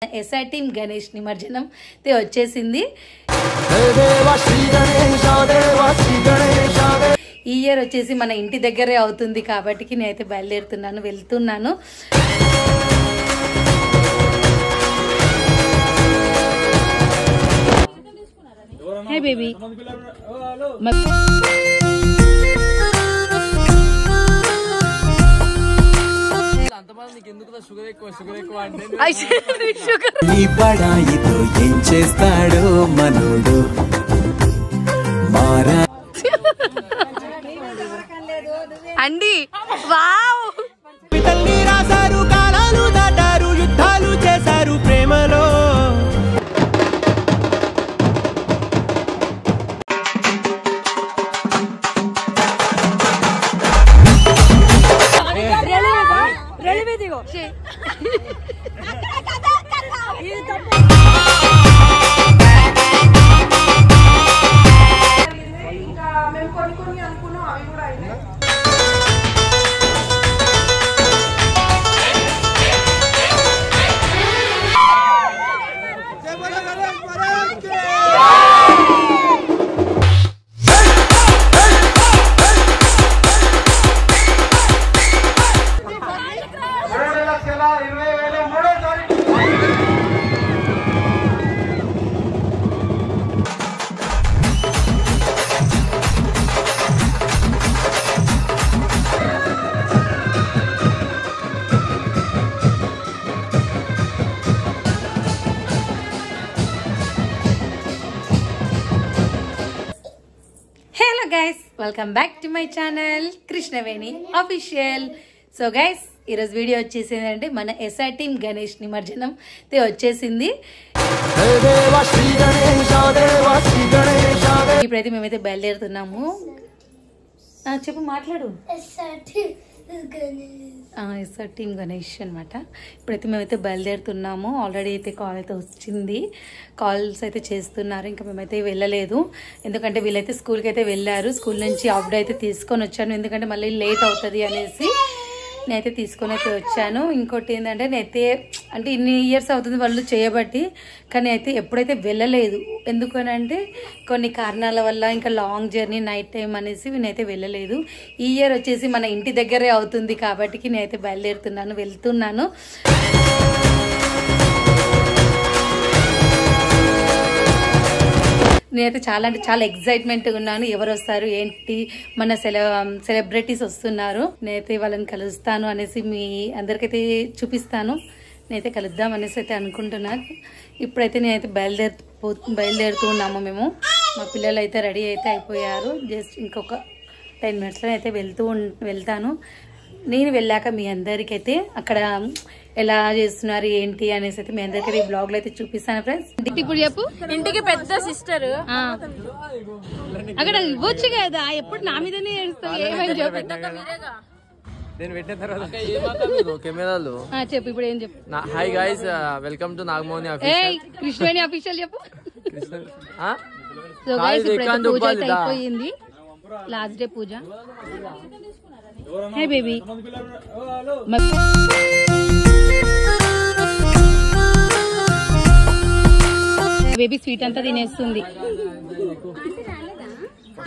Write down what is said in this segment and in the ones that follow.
SR team Ganesh నిమజ్జనం వచ్చేసింది. ఈ ఇయర్ వచ్చేసి మన ఇంటి దగ్గరే అవుతుంది కాబట్టి నేనైతే బయలుదేరుతున్నాను, వెళ్తున్నాను. హే బేబీ ఏం చేస్తాడు మనోడు అండి. వావ్, తల్లి రాశారు, కాలాలు దాటారు, యుద్ధాలు చేశారు ప్రేమలో. Guys, welcome back to my channel Krishnaveni official. So guys, ఈరోజు వీడియో వచ్చేసి ఏంటంటే మన SR టీమ్ గణేష్ నిమజ్జనం వచ్చేసింది. ఇప్పుడైతే మేమైతే బయలుదేరుతున్నాము. చెప్పు, మాట్లాడు. SR టీమ్ గణేష్ అనమాట. ఇప్పుడైతే మేమైతే బయలుదేరుతున్నాము. ఆల్రెడీ అయితే కాల్ అయితే వచ్చింది, కాల్స్ అయితే చేస్తున్నారు. ఇంకా మేమైతే వెళ్ళలేదు, ఎందుకంటే వీళ్ళైతే స్కూల్కి అయితే వెళ్ళారు. స్కూల్ నుంచి అప్డేట్ అయితే తీసుకొని వచ్చాను, ఎందుకంటే మళ్ళీ లేట్ అవుతుంది అనేసి నేనైతే తీసుకొని అయితే వచ్చాను. ఇంకోటి ఏంటంటే నేనైతే అంటే ఇన్ని ఇయర్స్ అవుతుంది వాళ్ళు చేయబట్టి, కానీ అయితే ఎప్పుడైతే వెళ్ళలేదు. ఎందుకనంటే కొన్ని కారణాల వల్ల, ఇంకా లాంగ్ జర్నీ, నైట్ టైం అనేసి నేనైతే వెళ్ళలేదు. ఈ ఇయర్ వచ్చేసి మన ఇంటి దగ్గరే అవుతుంది కాబట్టి నేనైతే బయలుదేరుతున్నాను, వెళ్తున్నాను. నేనైతే చాలా అంటే చాలా ఎక్సైట్మెంట్గా ఉన్నాను. ఎవరు వస్తారు ఏంటి, మన సెలబ్రిటీస్ వస్తున్నారు, నేనైతే వాళ్ళని కలుస్తాను అనేసి మీ అందరికైతే చూపిస్తాను. నేనైతే కలుద్దాం అనేసి అయితే అనుకుంటున్నాను. ఇప్పుడైతే నేనైతే బయలుదేరుతూ ఉన్నాము మేము. మా పిల్లలు అయితే రెడీ అయితే అయిపోయారు. జస్ట్ ఇంకొక 10 మినిట్స్లో అయితే వెళ్తాను. నేను వెళ్ళాక మీ అందరికైతే అక్కడ ఎలా చేస్తున్నారు ఏంటి అనేసి అయితే మీ అందరికీ ఈ బ్లాగ్ లో అయితే చూపిస్తాను ఫ్రెండ్స్. ఇప్పుడు చెప్పు, ఇంటికి పెద్ద సిస్టర్ అక్కడ ఇవ్వచ్చు కదా, ఎప్పుడు నా మీదనే ఏడుస్తావు. ఏమని చెప్పు, నేను పెట్టిన తర్వాత కెమెరాలు చెప్పు. ఇప్పుడు ఏం చెప్పు. Hi guys, welcome to Nagamohani Krishnaveni official చెప్పు. సో గైస్, ఇప్పుడు పూజ అయితే అయిపోయింది, లాస్ట్ డే పూజ. హే బేబీ బేబీ స్వీట్ అంతా తినేస్తుంది.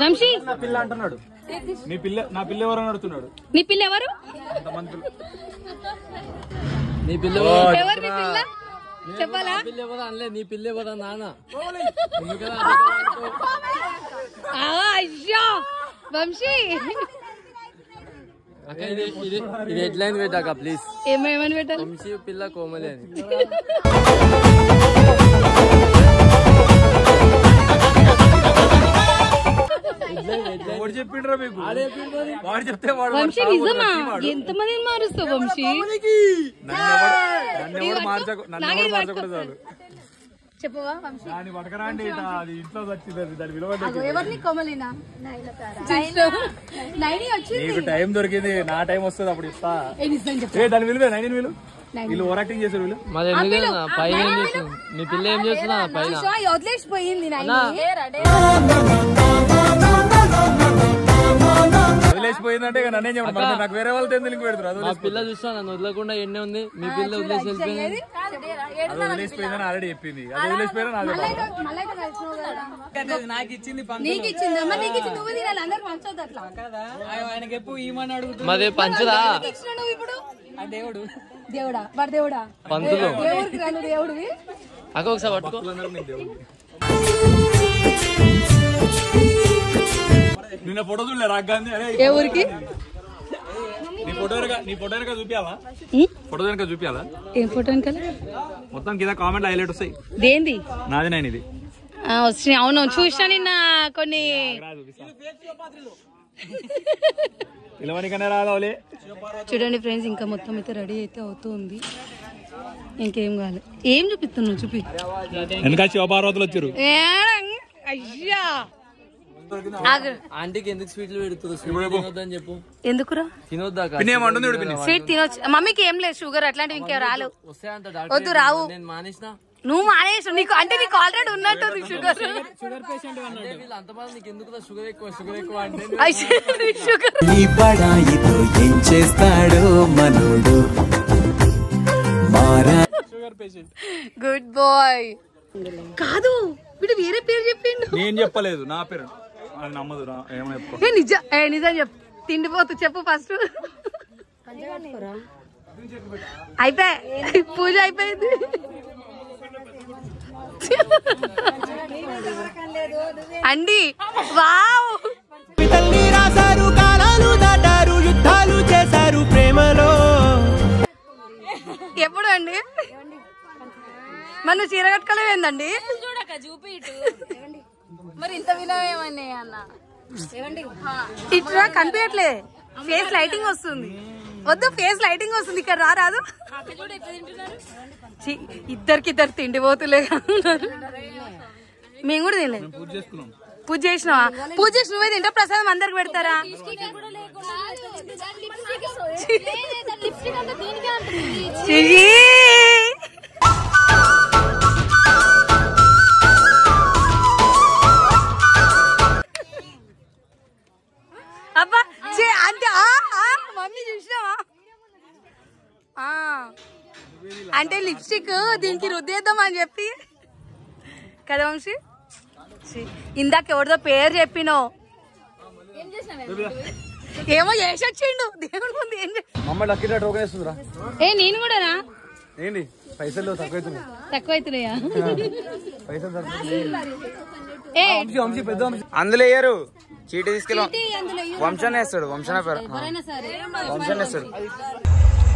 వంశీ, నా పిల్ల అంటున్నాడు. నా పిల్ల ఎవరు అడుగుతున్నాడు. నీ పిల్ల ఎవరు? నీ పిల్ల ఎవరు? నీ పిల్ల చెప్పాలా? పిల్ల ఎవరు అనలే, నీ పిల్ల ఎవరు నాన్న. అయ్యో వంశీ, ఇది హెడ్లైన్ పెట్టాక ప్లీజ్. ఏమేమని పెట్టాలి? వంశీ పిల్ల కోమలి అని. చెప్పిండ్రా మీకు, వాడు చెప్తే వంశీ నిజమా? ఎంతమంది మారుస్తావు వంశీ? మార్చకూడదు. చెప్పవా వంశీ? దాన్ని పడకరాండి, అది ఇంట్లో వచ్చింది, దాని విలువ. ఎవరిని కోమలినా? నీకు టైం దొరికింది, నా టైం వస్తుంది అప్పుడు ఇస్తా. దాని విలువే 19 విలువ. వీళ్ళు ఓవర్ యాక్టింగ్ చేశారు. వీళ్ళు పైన ఏం చేస్తుంది? మీ పిల్ల ఏం చేస్తున్నా పైన? వదిలేసిపోయింది. వదిలేసిపోయిందంటే నన్నేం చెప్పండి, నాకు వేరే వాళ్ళతో ఎందుకు పెడుతున్నారు? మా పిల్ల చూస్తా నన్ను వదలకుండా ఎన్నే ఉంది, మీ పిల్ల వదిలేసి వెళ్ళిపోయింది. అది వదిలేసిపోయిందని ఆల్రెడీ చెప్పింది. అది వదిలేసిపోయినా నాకు ఇచ్చింది మాది పంచుదా దేవుడు దేవుడా వాడు దేవుడా పంతులు దేవుడివి అక్క ఒకసారి పట్టుకో. నిన్న ఫోటో చూడలే రాగాంధీ? అరే ఏ ఊరికి నీ ఫోటో వెనక చూపియాలా? ఫోటో వెనక చూపియాలా? ఏం ఫోటో వెనకాల మొత్తం కింద కామెంట్ హైలైట్ వస్తాయి. దేంది నాది నేను ఇది వచ్చినాయి. అవును చూసా నిన్న కొన్ని ఇలవనికనే రాదావులే. చూడండి ఫ్రెండ్స్, ఇంకా మొత్తం అయితే రెడీ అయితే అవుతుంది. ఇంకేం కావాలి. ఏం చూపిస్తున్నావు చూపి. వెనక శివపార్వతులు వచ్చారు. అయ్యా ఆంటీకి ఎందుకు స్వీట్లు పెడుతుంది చెప్పు. ఎందుకురా తినొద్దా? స్వీట్ తినొచ్చు. మమ్మీకి ఏం లేదు షుగర్ అట్లాంటివి ఇంకేం రాలేవు. వస్తాయంట వద్దు రావు. నేను మానేసిన. నువ్వు మానేసు. నీకు అంటే నీకు ఆల్రెడీ ఉన్నట్టు షుగర్. అంతమంది నీకు ఎందుకు షుగర్ ఎక్కువ అంటే షుగర్ నీ బడాయితో ఏం చేస్తాడో మనోడు గుడ్ బాయ్. కాదు వీడు వేరే పేరు చెప్పిండు. నేను చెప్పలేదు, నా పేరు. అది నమ్మదు. ఏమో చెప్పుకో. నిజం చెప్పు. తిండిపోతు చెప్పు ఫస్ట్. అయిపోయి పూజ అయిపోయింది. అండి వావ్. తల్లి రాశారు, కాలాలు దాటారు, యుద్ధాలు చేశారు ప్రేమలో. ఎప్పుడు అండి మన చీర కట్టుకోలేదండి? మరి ఇంత వినవేమని అన్న ఇట్లా కనిపించట్లే. ఫేస్ లైటింగ్ వస్తుంది. వద్దు, ఫేస్ లైటింగ్ వస్తుంది. ఇక్కడ రాదు. ఇద్దరు తిండిపోతులే. మేము కూడా తినలేదు. పూజ చేసినావా? పూజ చేసి నువ్వే తింటా. ప్రసాదం అందరికి పెడతారా? అబ్బా అంటే మమ్మీ చూసినావా? అంటే లిప్స్టిక్ దీనికి రుద్దేద్దాం అని చెప్పి కదా వంశీ. ఇందాక ఎవరిదో పేరు చెప్పినో ఏమో చేసి వచ్చిండు దేవుడి ముందు. ఏం నేను కూడా రా. ఏంటి పైసలు తక్కువైతున్నాయా? అందులో వేయరు. చీటీ తీసుకెళ్ళి వంశాన్ని వేస్తాడు. వంశాన పేరు వంశాన్ని వేస్తాడు.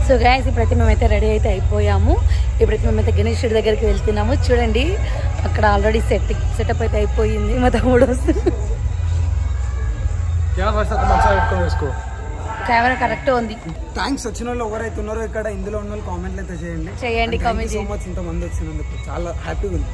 సో గైస్ ఇప్పుడైతే మేమైతే రెడీ అయితే అయిపోయాము. ఇప్పుడైతే మేమైతే గణేశుడి దగ్గరికి వెళ్తున్నాము. చూడండి అక్కడ ఆల్రెడీ సెటప్ అయితే అయిపోయింది. మా తమ్ముడు వస్తుంది. కెమెరా కరెక్ట్ ఉంది. థ్యాంక్స్. వచ్చిన వాళ్ళు ఎవరైతే ఉన్నారో ఇక్కడ ఇందులో ఉన్న వాళ్ళు కామెంట్లు అయితే చేయండి. కామెంట్ సో మచ్ ఇంతమంది వచ్చినందుకు చాలా హ్యాపీగా ఉంది.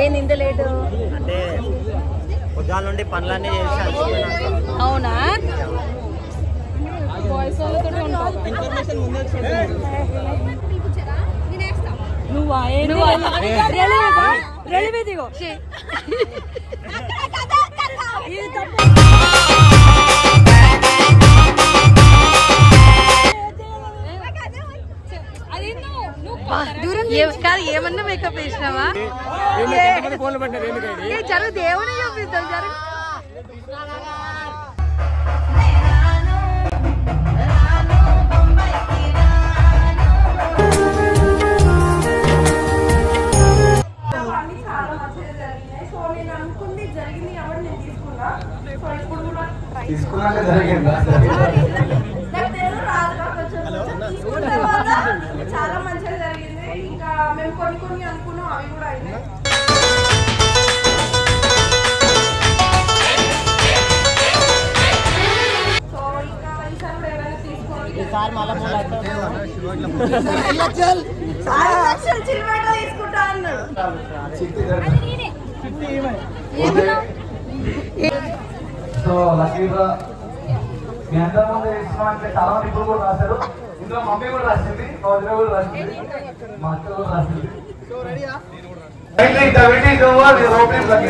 ఏంది ఇంత లేటు? అంటే పొద్దుగాల నుండి పనులన్నీ చేశాను. అవునా? కాదు ఏమన్నా మేకప్ వేసినావా? జరుగు దేవుని చూపిస్తాం. జరుగు చాలా మంచిగా జరిగినాయి. సో నేను అనుకుంది జరిగింది కాబట్టి చాలా మంచిగా జరిగింది. ఇంకా మేము కొన్ని అనుకున్నాం, అవి కూడా అయినాయి. సో ఇంకా ఈసారి కూడా ఏమైనా తీసుకోవాలి. తీసుకుంటాను. సో లక్కీగా మీ అందరి ముందు ఇష్టం అంటే చాలా మంది ఇప్పుడు కూడా రాశారు. ఇందులో మమ్మీ కూడా రాసింది, మా వదిన కూడా రాసింది, మా అక్క కూడా రాసింది. ఓపెన్ చేస్తున్నా.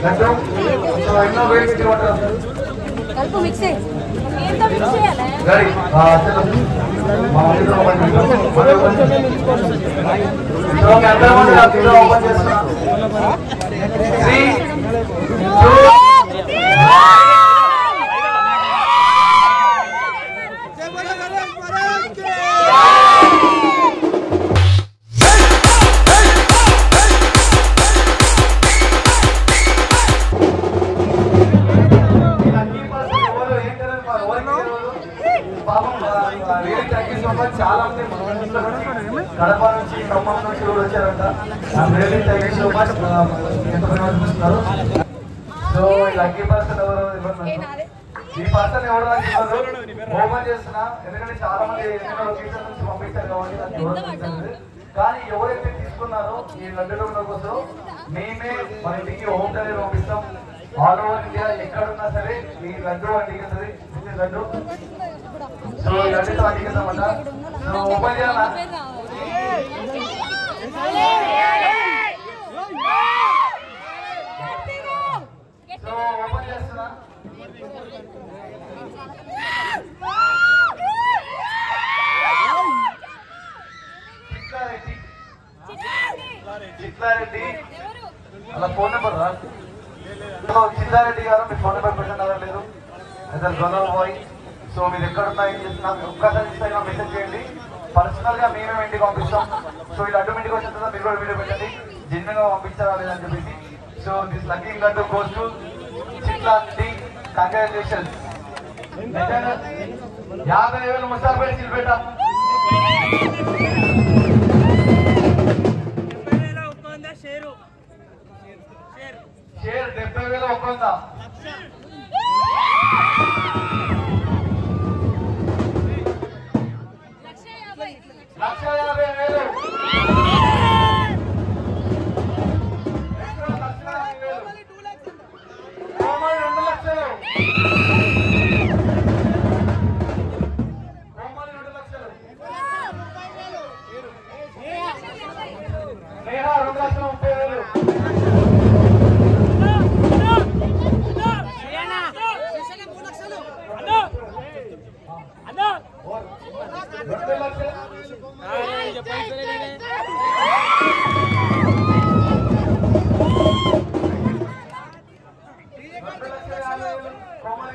3, 2 చాలా కడప నుంచి ఖమ్మం నుంచి కూడా వచ్చారంట. సో మచ్ ఎంత ప్రయోజనిస్తున్నారు. సో ఈ లక్కీ పర్సన్ ఎవరు ఈ పర్సన్ ఎవరు ఓపెన్ చేస్తున్నా. ఎందుకంటే చాలా మంది ఎన్నో లొకేషన్ నుంచి పంపించారు కాబట్టి నాకు ఎవరు, కానీ ఎవరైతే తీసుకున్నారో ఈ లడ్డు కోసం మేమే మన ఇంటికి హోమ్ డెలివరీ పంపిస్తాం. ఆల్ ఓవర్ ఇండియా ఎక్కడున్నా సరే ఈ లడ్డు అంటిస్తుంది. లడ్డు సో ఈ లడ్డుతో అంటిస్తామంట. సో ఓపెన్ చేయాలా? సో ఓపెన్ చేస్తున్నా. చిత్రారెడ్డి అలా ఫోన్ నెంబర్ రా. చిత్రారెడ్డి గారు మీ ఫోన్ నెంబర్ పెట్టండి లేదు గొడవ బాయ్. సో మీరు ఎక్కడున్నా ఏం చేస్తున్నా ఒక్కసారి ఇన్స్టాగ్రామ్ మెసేజ్ చేయండి. పర్సనల్ గా మేమే ఇంటికి పంపిస్తాం. సో ఈ లడ్డు ఇంటికి వచ్చిన తర్వాత మీరు కూడా వీడియో పెట్టండి జెన్యున్గా పంపించారా లేదని చెప్పేసి. So this lucky laddu goes to Chitra Reddy. Congratulations. 50,000 ముసార్ పెట్టి చిల్పేట. షేర్ 70,000 ఒక్కొందా. లక్ష 50,000. 2 లక్షలు. నేహా 2,30,000. కోమలి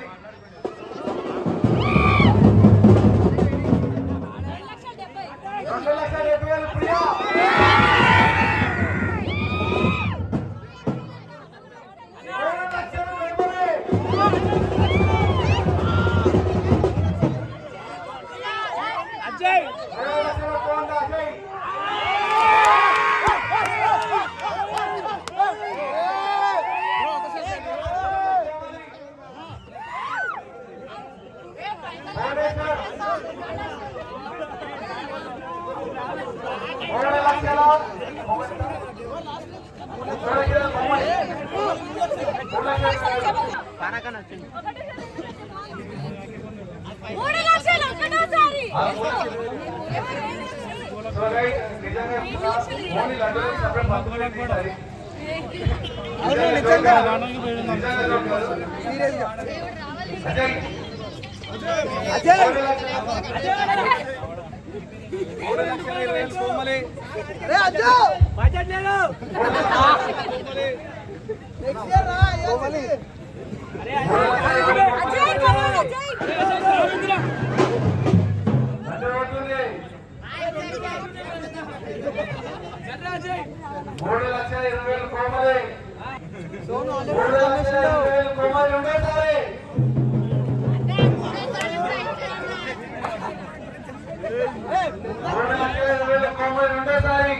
3,20,000 కోమలు రెండోసారి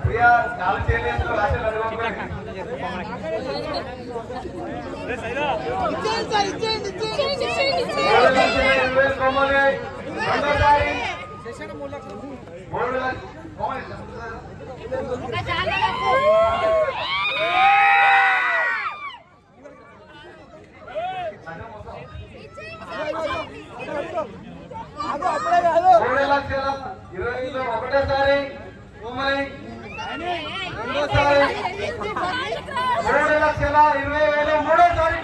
ప్రియా 4 చేతులు రాసి ఒకటేసారి 3,20,000 మూడోసారి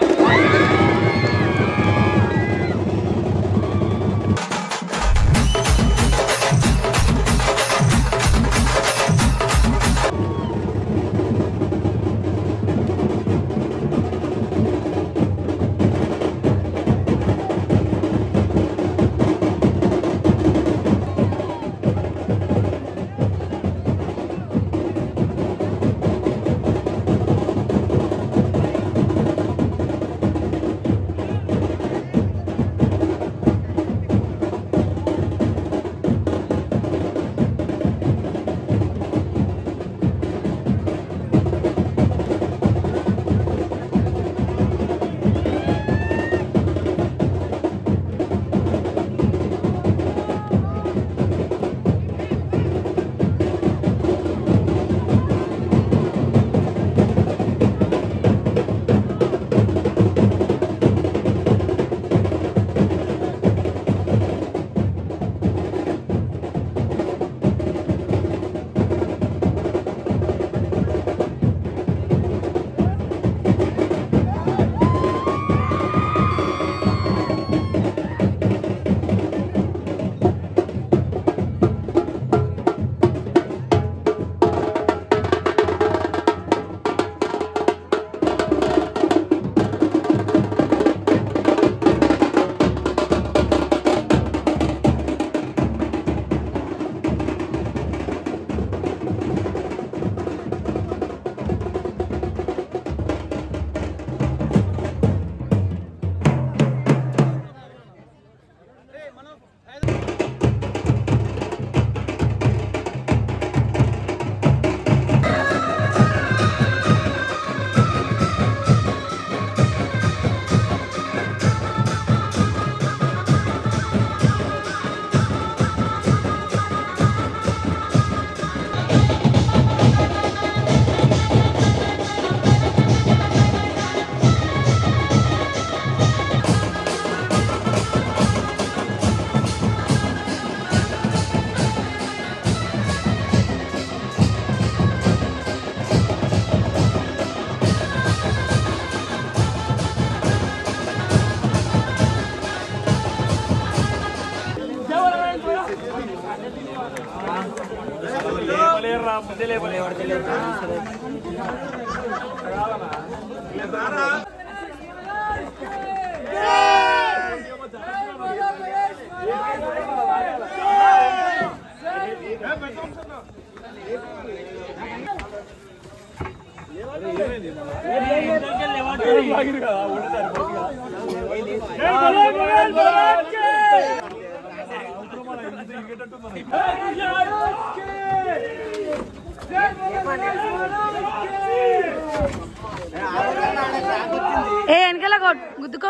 ఏ వెనకాల గుద్దుకో